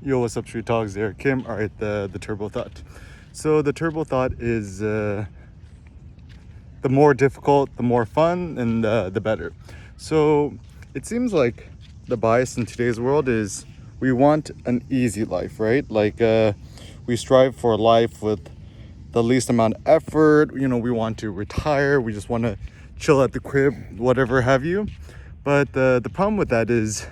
Yo, what's up, Street Talks? There, Kim. All right, the Turbo Thought. So the Turbo Thought is the more difficult, the more fun, and the better. So it seems like the bias in today's world is we want an easy life, right? Like we strive for a life with the least amount of effort. You know, we want to retire. We just want to chill at the crib, whatever have you. But the problem with that is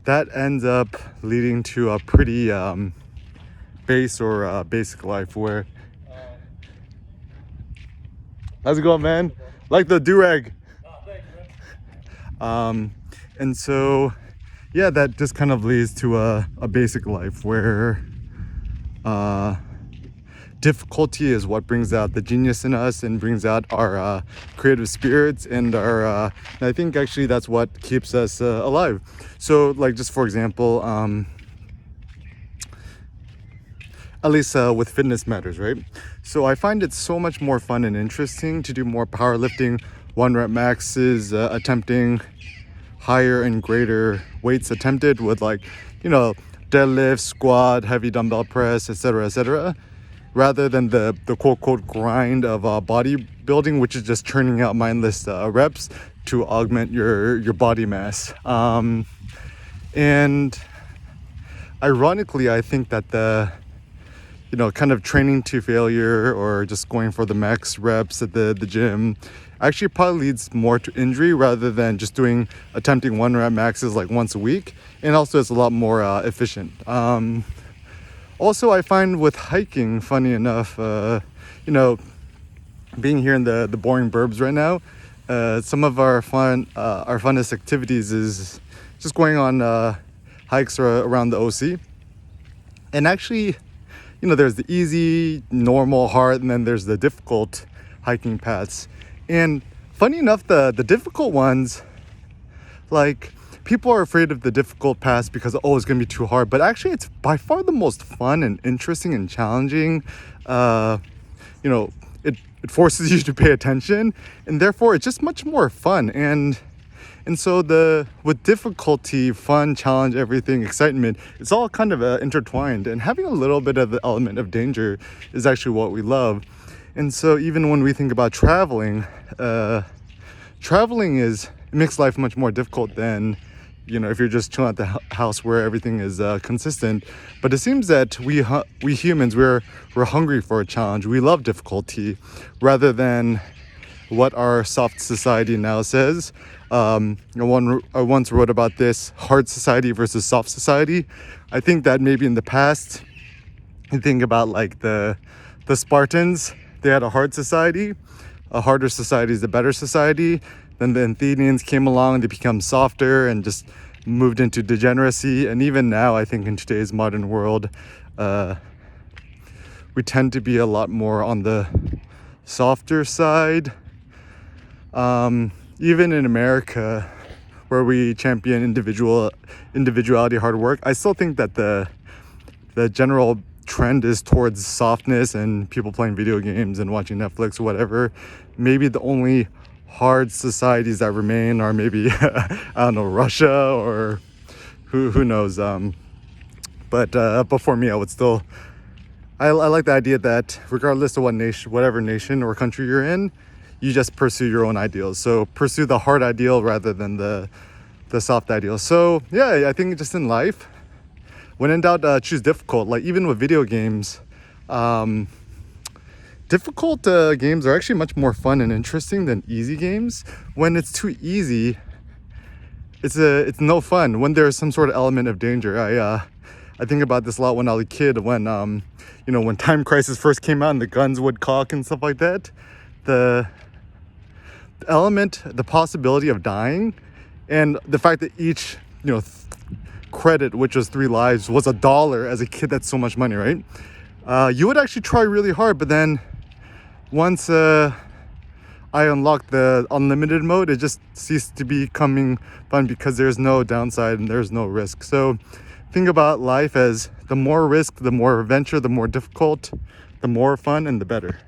that ends up leading to a pretty basic life where how's it going, man? Like the do-rag. And so yeah, that just kind of leads to a basic life where difficulty is what brings out the genius in us and brings out our creative spirits and and I think actually that's what keeps us alive. So like, just for example, at least with fitness matters, right? So I find it so much more fun and interesting to do more powerlifting, 1 rep maxes, attempting higher and greater weights attempted with, like, you know, deadlift, squat, heavy dumbbell press, etc., rather than the quote grind of bodybuilding, which is just churning out mindless reps to augment your body mass. And ironically, I think that the kind of training to failure or just going for the max reps at the gym actually probably leads more to injury rather than just attempting 1 rep maxes like once a week. And also it's a lot more efficient. Also, I find with hiking, funny enough, being here in the boring burbs right now, some of our funnest activities is just going on hikes around the OC. And actually, there's the easy, normal, hard, and then there's the difficult hiking paths. And funny enough, the difficult ones, like, people are afraid of the difficult paths because, it's going to be too hard. But actually, it's by far the most fun and interesting and challenging. It forces you to pay attention, and therefore it's just much more fun. And so with difficulty, fun, challenge, everything, excitement, it's all kind of intertwined. And having a little bit of the element of danger is actually what we love. And so even when we think about traveling makes life much more difficult than, if you're just chilling at the house where everything is consistent. But it seems that we humans, we're hungry for a challenge. We love difficulty rather than what our soft society now says. I once wrote about this, hard society versus soft society. I think that maybe in the past, you think about like the Spartans, they had a hard society. A harder society is a better society. Then the Athenians came along, they become softer and just moved into degeneracy. And even now, I think in today's modern world, we tend to be a lot more on the softer side. Even in America, where we champion individuality, hard work, I still think that the general trend is towards softness and people playing video games and watching Netflix or whatever. Maybe the only hard societies that remain are maybe I don't know, Russia or who knows. But for me, I would still I like the idea that regardless of whatever nation or country you're in, you just pursue your own ideals. So pursue the hard ideal rather than the soft ideal. So yeah, I think just in life, when in doubt, choose difficult. Like even with video games, difficult games are actually much more fun and interesting than easy games. When it's too easy, it's no fun. When there's some sort of element of danger, I think about this a lot when I was a kid. When when Time Crisis first came out and the guns would cock and stuff like that, the element, the possibility of dying, and the fact that each credit, which was 3 lives, was $1 as a kid. That's so much money, right? You would actually try really hard, but then once I unlocked the unlimited mode, it just ceased to becoming fun because there's no downside and there's no risk. So think about life as the more risk, the more adventure, the more difficult, the more fun, and the better.